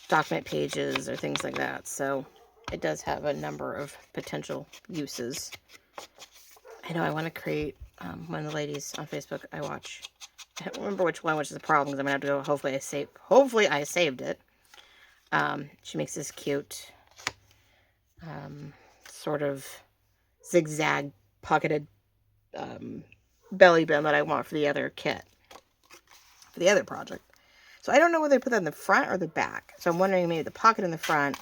document pages or things like that. So it does have a number of potential uses. I know I want to create one of the ladies on Facebook I watch. I don't remember which one, which is the problem, because I'm going to have to go, hopefully I saved it. She makes this cute sort of zigzag pocketed belly band that I want for the other kit, for the other project. So I don't know whether they put that in the front or the back. So I'm wondering maybe the pocket in the front,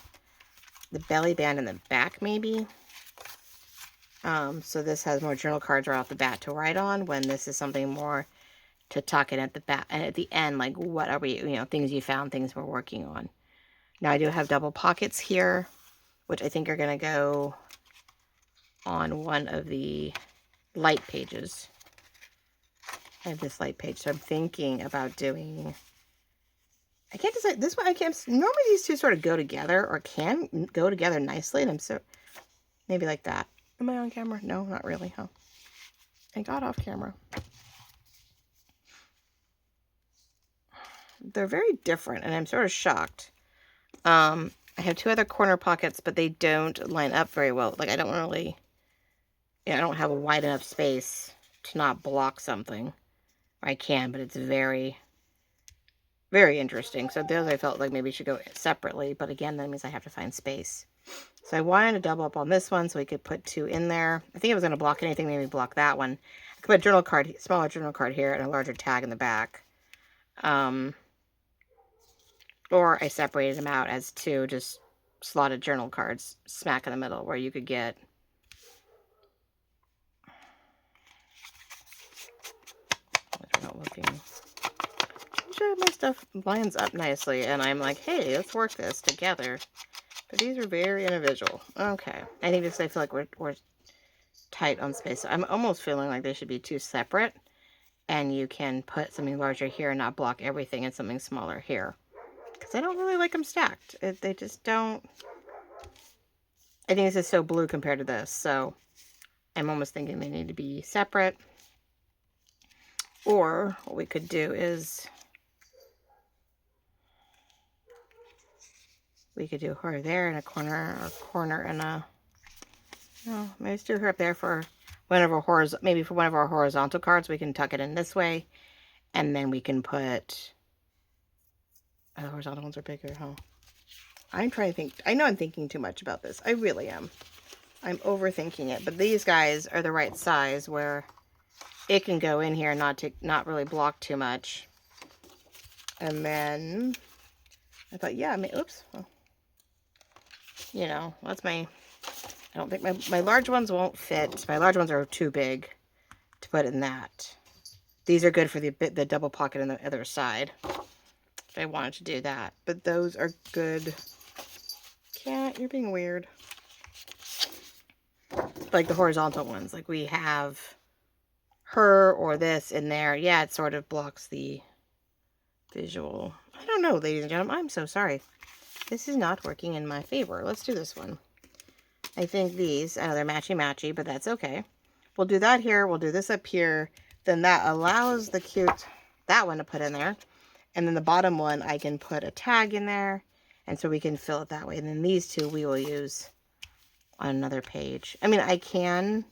the belly band in the back maybe. So this has more journal cards right off the bat to write on, when this is something more to tuck in at the back and at the end, like what are we, you know, things you found, things we're working on. Now I do have double pockets here, which I think are going to go on one of the light pages. I have this light page, so I'm thinking about doing, I can't decide, this one I can't, normally these 2 sort of go together, or can go together nicely, and I'm so, maybe like that. Am I on camera? No, not really, huh? I got off camera. They're very different, and I'm sort of shocked. I have 2 other corner pockets, but they don't line up very well. Like, I don't really, I don't have a wide enough space to not block something. I can, but it's very, very interesting. So those I felt like maybe should go separately, but again, that means I have to find space. So I wanted to double up on this one so we could put 2 in there. I think it was going to block anything, maybe block that one. I could put a journal card, smaller journal card here, and a larger tag in the back. Or I separated them out as 2 just slotted journal cards smack in the middle where you could get not looking. I'm sure my stuff lines up nicely and I'm like, hey, let's work this together. But these are very individual. Okay. I think because I feel like we're tight on space. So I'm almost feeling like they should be 2 separate. And you can put something larger here and not block everything and something smaller here. Because I don't really like them stacked. They just don't. I think this is so blue compared to this. So I'm almost thinking they need to be separate. Or what we could do is we could do her there in a corner, or corner in a, no, maybe let's do her up there for one of our maybe for one of our horizontal cards. We can tuck it in this way, and then we can put, oh, the horizontal ones are bigger, huh? I'm trying to think. I know I'm thinking too much about this. I really am. I'm overthinking it, but these guys are the right size where it can go in here and not really block too much. And then I thought, yeah, oops. Well, you know, that's I don't think my large ones won't fit. My large ones are too big to put in that. These are good for the double pocket on the other side. If I wanted to do that. But those are good. Cat, you're being weird. Like the horizontal ones. Like we have her or this in there. Yeah, it sort of blocks the visual. I don't know, ladies and gentlemen. I'm so sorry. This is not working in my favor. Let's do this one. I think these, I know they're matchy-matchy, but that's okay. We'll do that here. We'll do this up here. Then that allows the cute, that one to put in there. And then the bottom one, I can put a tag in there. And so we can fill it that way. And then these 2 we will use on another page. I mean, I can,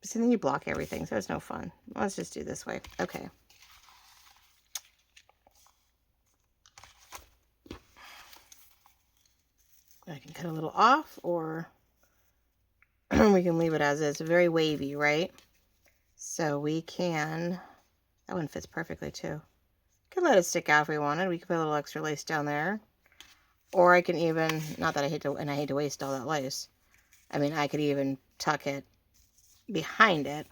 but then you block everything, so it's no fun. Let's just do this way. Okay. I can cut a little off, or we can leave it as is. Very wavy, right? So we can, that one fits perfectly too. Could let it stick out if we wanted. We could put a little extra lace down there. Or I can even, not that I hate to waste all that lace. I mean, I could even tuck it behind it.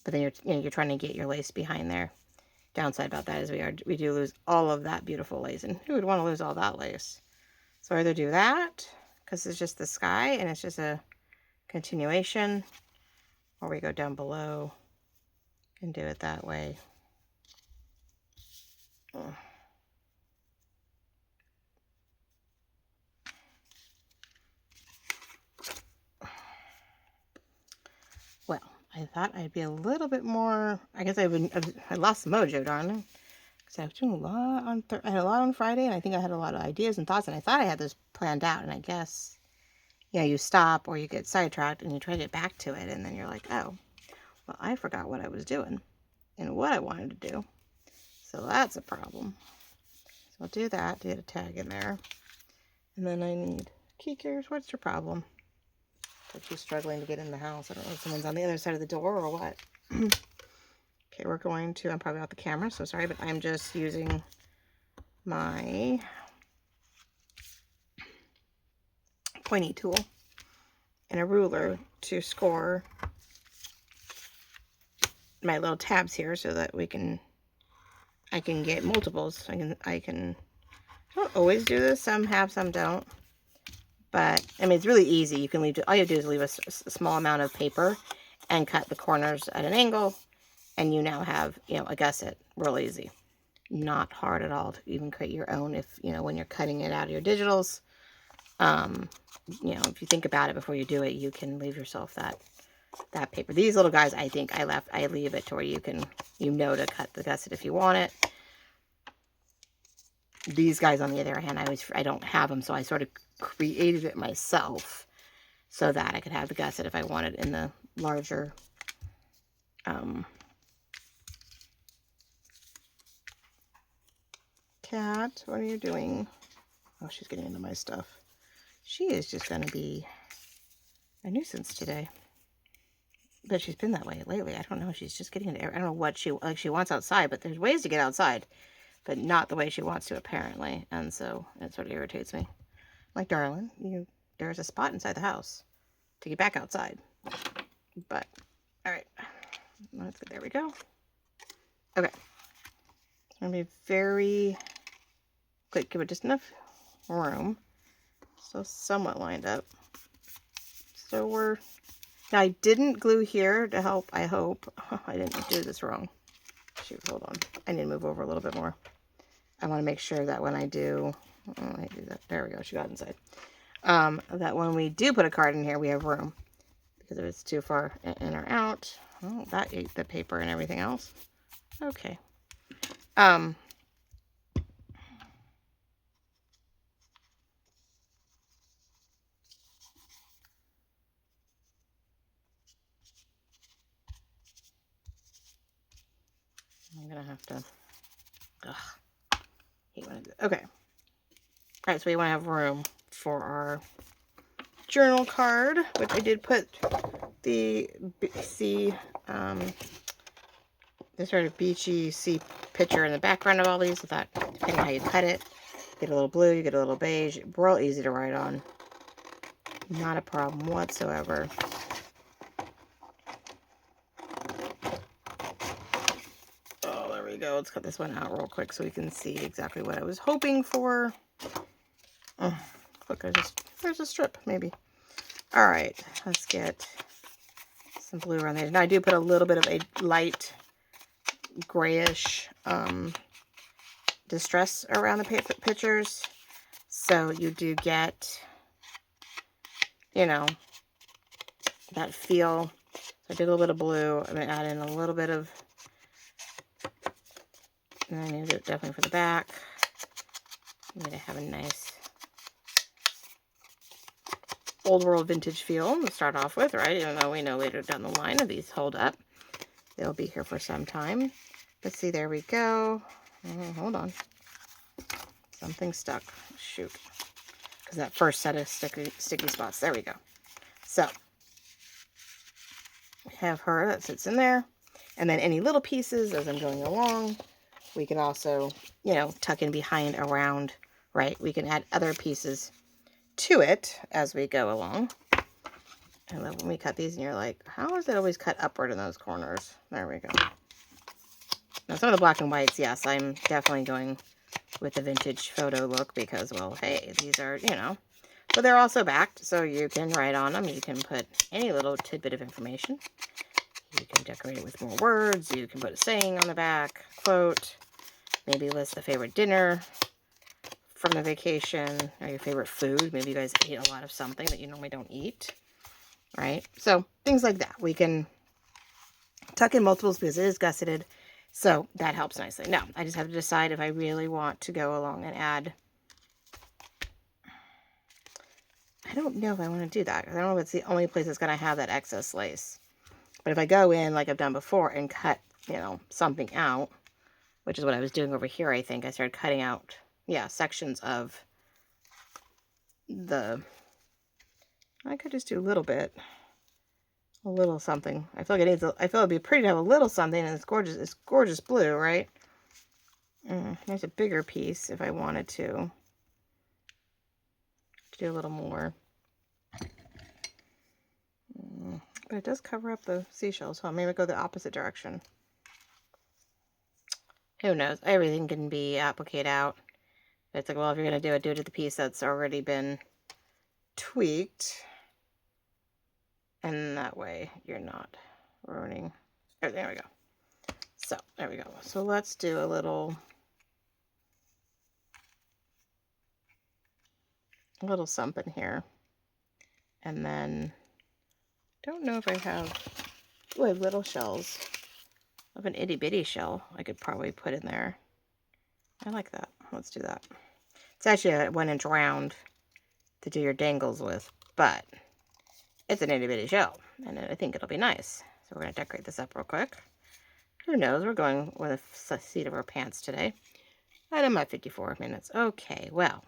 But then you're trying to get your lace behind there. Downside about that is we do lose all of that beautiful lace. And who would want to lose all that lace? So either do that, because it's just the sky and it's just a continuation, or we go down below and do it that way. Oh. Well, I thought I'd be a little bit more, I guess I lost the mojo, darling. I was doing a lot on I had a lot on Friday, and I think I had a lot of ideas and thoughts, and I thought I had this planned out, and I guess, yeah, you stop or you get sidetracked and you try to get back to it, and then you're like, oh, well, I forgot what I was doing and what I wanted to do. So that's a problem. So I'll do that, get a tag in there. And then I need Kikers. What's your problem? Like she's struggling to get in the house. I don't know if someone's on the other side of the door or what. Okay, we're going to, I'm probably off the camera, so sorry, but I'm just using my pointy tool and a ruler to score my little tabs here so that I can get multiples. I don't always do this. Some have, some don't. But, I mean, it's really easy. You can leave, all you have to do is leave a small amount of paper and cut the corners at an angle. And you now have, a gusset. Real easy. Not hard at all to even create your own if, when you're cutting it out of your digitals. If you think about it before you do it, you can leave yourself that paper. These little guys, I think I leave it to where you can, to cut the gusset if you want it. These guys, on the other hand, I don't have them, so I sort of created it myself so that I could have the gusset if I wanted in the larger Cat, what are you doing? Oh, she's getting into my stuff. She is just going to be a nuisance today. But she's been that way lately. I don't know. She's just getting into, I don't know what she wants outside, but there's ways to get outside, but not the way she wants to, apparently. And so it sort of irritates me. Like, darling, there's a spot inside the house to get back outside. But, all right. Let's go. There we go. Okay. It's going to be very quick. Give it just enough room. So somewhat lined up. So now I didn't glue here to help, I hope. I didn't do this wrong. Shoot, hold on. I need to move over a little bit more. I want to make sure that when I do that. There we go. She got inside. That when we do put a card in here, we have room. Because if it's too far in or out, oh, that ate the paper and everything else. Okay. I'm gonna have to. Hate when I do. Okay. All right. So we want to have room for our journal card, which I did put the sea, the sort of beachy sea picture in the background of all these. So that, depending on how you cut it, you get a little blue, you get a little beige. Real easy to write on. Not a problem whatsoever. Oh, there we go. Let's cut this one out real quick so we can see exactly what I was hoping for. Oh, look, there's a strip, maybe. All right, let's get some blue around there. Now, I do put a little bit of a light grayish distress around the pictures. So you do get, you know, that feel. So I did a little bit of blue. I'm going to add in a little bit of, and I need to do it definitely for the back. I'm going to have a nice old world vintage feel to start off with, right? Even though we know later down the line if these hold up, they'll be here for some time. Let's see, there we go. Oh, hold on. Something stuck. Shoot. Because that first set of sticky spots. There we go. So, we have her that sits in there. And then any little pieces as I'm going along, we can also, you know, tuck in behind, around, right? We can add other pieces to it as we go along. I love when we cut these and you're like, how is it always cut upward in those corners? There we go. Now some of the black and whites, yes, I'm definitely going with the vintage photo look because, well, hey, these are, you know, but they're also backed, so you can write on them. You can put any little tidbit of information. You can decorate it with more words. You can put a saying on the back, quote, maybe list the favorite dinner from the vacation or your favorite food. Maybe you guys ate a lot of something that you normally don't eat, right? So things like that. We can tuck in multiples because it is gusseted, so that helps nicely. Now, I just have to decide if I really want to go along and add. I don't know if I want to do that. I don't know if it's the only place that's going to have that excess lace. But if I go in like I've done before and cut, you know, something out, which is what I was doing over here, I think. I started cutting out, yeah, sections of the, I could just do a little bit, a little something. I feel like it needs, I feel it'd be pretty to have a little something, and it's gorgeous blue, right? There's a bigger piece if I wanted to do a little more. But it does cover up the seashells, so maybe go the opposite direction. Who knows? Everything can be appliqued out. It's like, well, if you're going to do it to the piece that's already been tweaked. And that way you're not ruining. Oh, there we go. So, there we go. So let's do a little something here. And then, don't know if I have, oh, I have little shells. I have an itty bitty shell I could probably put in there. I like that. Let's do that. It's actually a 1-inch round to do your dangles with, but it's an itty bitty shell, and I think it'll be nice. So we're going to decorate this up real quick. Who knows? We're going with the seat of our pants today. And I'm at 54 minutes. Okay, well,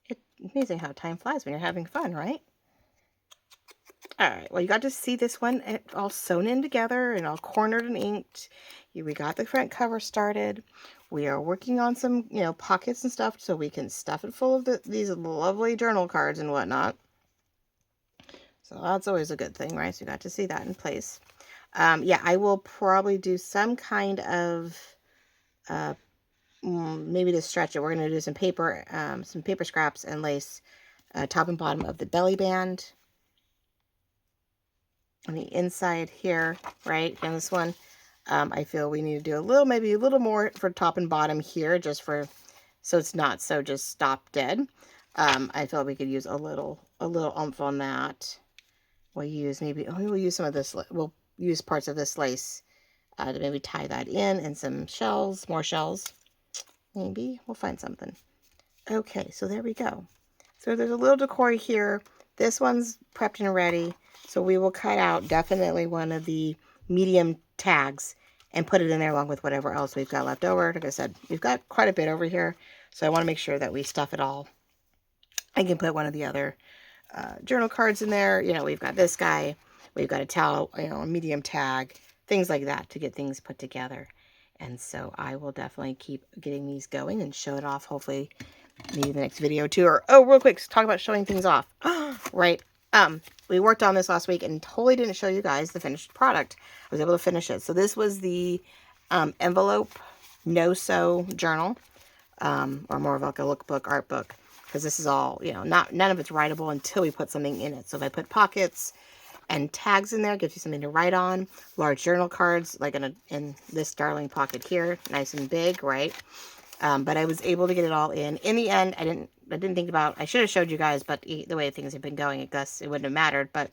it's amazing how time flies when you're having fun, right? All right, well, you got to see this one all sewn in together and all cornered and inked. We got the front cover started. We are working on some, pockets and stuff so we can stuff it full of these lovely journal cards and whatnot. So that's always a good thing, right? So you got to see that in place. Yeah, I will probably do some kind of, maybe to stretch it, we're going to do some paper scraps and lace top and bottom of the belly band. On the inside here, right, and this one, I feel we need to do maybe a little more for top and bottom here, just so it's not so just stop dead. I feel we could use a little oomph on that. We'll use some of this, we'll use parts of this lace to maybe tie that in, and some shells, more shells. Maybe we'll find something. Okay, so there we go. So there's a little decor here. This one's prepped and ready. So we will cut out definitely one of the medium tags and put it in there along with whatever else we've got left over. Like I said, we've got quite a bit over here. So I want to make sure that we stuff it all. I can put one of the other journal cards in there. We've got this guy. We've got a towel, a medium tag, things like that to get things put together. And so I will definitely keep getting these going and show it off, hopefully maybe the next video too. Or, oh, real quick, talk about showing things off. Right. We worked on this last week and totally didn't show you guys the finished product. I was able to finish it. So this was the envelope no-sew journal, or more of like a lookbook, art book, because this is all, none of it's writable until we put something in it. So if I put pockets and tags in there, it gives you something to write on. Large journal cards, like in this darling pocket here, nice and big, right? But I was able to get it all in. In the end, I didn't think about, I should have showed you guess, but the way things have been going, I guess it wouldn't have mattered. But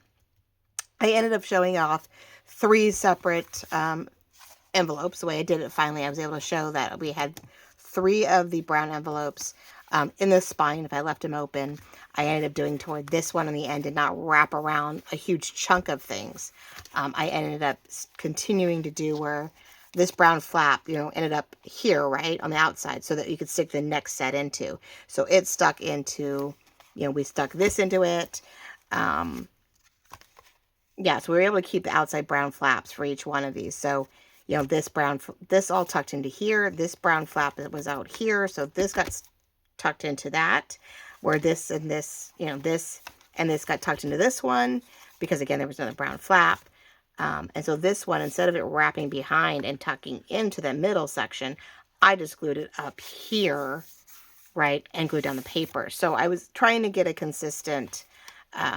I ended up showing off 3 separate envelopes. The way I did it finally, I was able to show that we had 3 of the brown envelopes in the spine. If I left them open, I ended up doing toward this one on the end, did not wrap around a huge chunk of things. I ended up continuing to do where this brown flap, ended up here, right, on the outside, so that you could stick the next set into. So it stuck into, we stuck this into it. Yeah, so we were able to keep the outside brown flaps for each one of these. So, this all tucked into here. This brown flap was out here, so this got tucked into that, where this and this, this and this got tucked into this one, because again, there was another brown flap. And so this one, instead of it wrapping behind and tucking into the middle section, I just glued it up here, right, and glued down the paper. So I was trying to get a consistent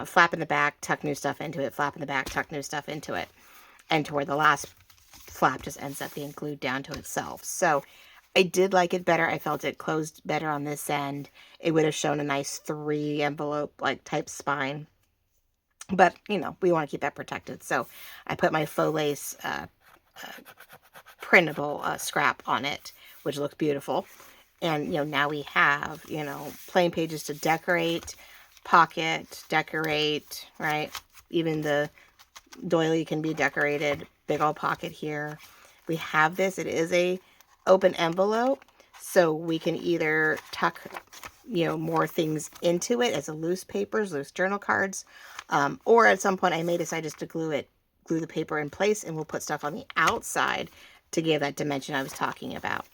flap in the back, tuck new stuff into it, flap in the back, tuck new stuff into it, and to where the last flap just ends up being glued down to itself. So I did like it better. I felt it closed better on this end. It would have shown a nice 3 envelope like type spine. But, we want to keep that protected. So I put my faux lace printable scrap on it, which looks beautiful. And, now we have, plain pages to decorate, pocket, decorate, right? Even the doily can be decorated. Big old pocket here. We have this. It is a open envelope. So we can either tuck, more things into it as a loose papers, loose journal cards. Or at some point I may decide just to glue the paper in place, and we'll put stuff on the outside to give that dimension I was talking about.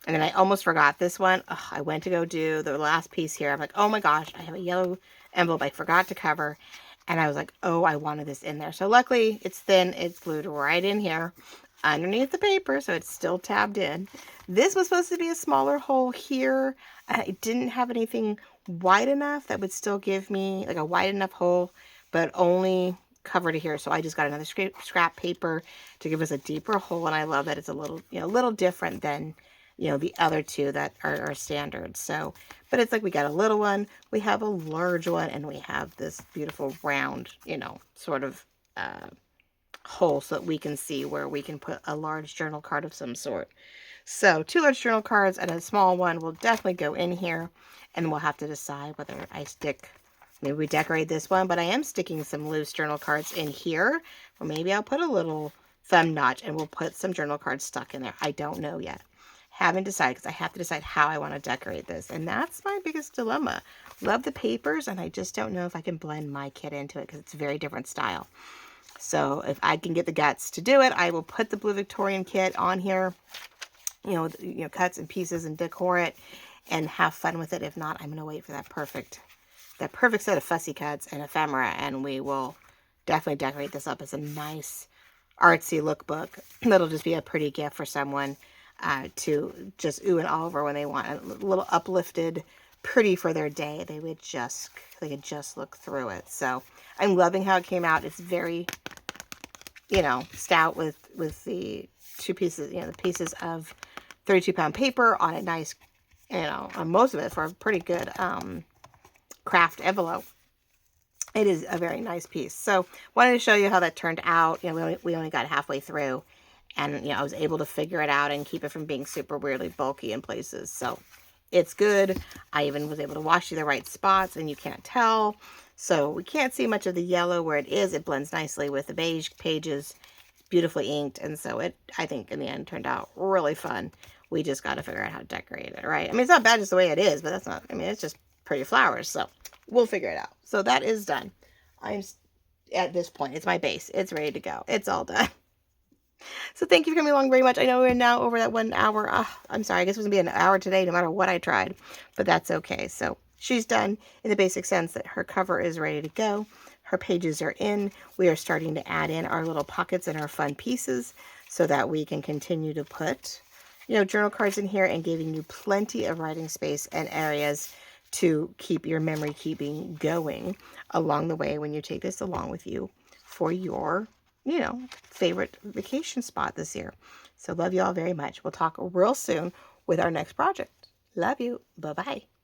And then I almost forgot this one. Ugh, I went to go do the last piece here. I'm like, oh my gosh, I have a yellow envelope I forgot to cover. And I was like, oh, I wanted this in there. So luckily it's thin. It's glued right in here underneath the paper, so it's still tabbed in. This was supposed to be a smaller hole here. I didn't have anything wide enough that would still give me like a wide enough hole, but only cover to here. So I just got another scrap paper to give us a deeper hole. And I love that it's a little different than, the other 2 that are standard. So, but it's like we got a little one, we have a large one, and we have this beautiful round, sort of hole so that we can see where we can put a large journal card of some sort. So 2 large journal cards and a small one will definitely go in here, and we'll have to decide whether I stick maybe we decorate this one, but I am sticking some loose journal cards in here. Or maybe I'll put a little thumb notch and we'll put some journal cards stuck in there. I don't know yet. Haven't decided because I have to decide how I want to decorate this. And that's my biggest dilemma. Love the papers, and I just don't know if I can blend my kit into it because it's a very different style. So if I can get the guts to do it, I will put the Blue Victorian kit on here, cuts and pieces and decor it and have fun with it. If not, I'm going to wait for that perfect set of fussy cuts and ephemera, and we will definitely decorate this up as a nice artsy lookbook. That'll just be a pretty gift for someone to just ooh and ah over when they want a little uplifted, pretty for their day. They could just look through it. So I'm loving how it came out. It's very, stout with the two pieces, the pieces of 32-pound paper on a nice, on most of it for a pretty good craft envelope. It is a very nice piece. So wanted to show you how that turned out. We only got halfway through, and I was able to figure it out and keep it from being super weirdly bulky in places. So it's good. I even was able to wash you the right spots, and you can't tell. So we can't see much of the yellow where it is. It blends nicely with the beige pages, beautifully inked. And so I think in the end turned out really fun. We just got to figure out how to decorate it, right? I mean, it's not bad just the way it is, but that's not, it's just pretty flowers. So we'll figure it out. So that is done. I'm at this point, it's my base. It's ready to go. It's all done. So thank you for coming along very much. I know we're now over that 1 hour. I'm sorry. I guess it was going to be an hour today, no matter what I tried. But that's okay. So she's done in the basic sense that her cover is ready to go. Her pages are in. We are starting to add in our little pockets and our fun pieces so that we can continue to put, journal cards in here and giving you plenty of writing space and areas to keep your memory keeping going along the way when you take this along with you for your favorite vacation spot this year. So love you all very much. We'll talk real soon with our next project. Love you. Bye-bye.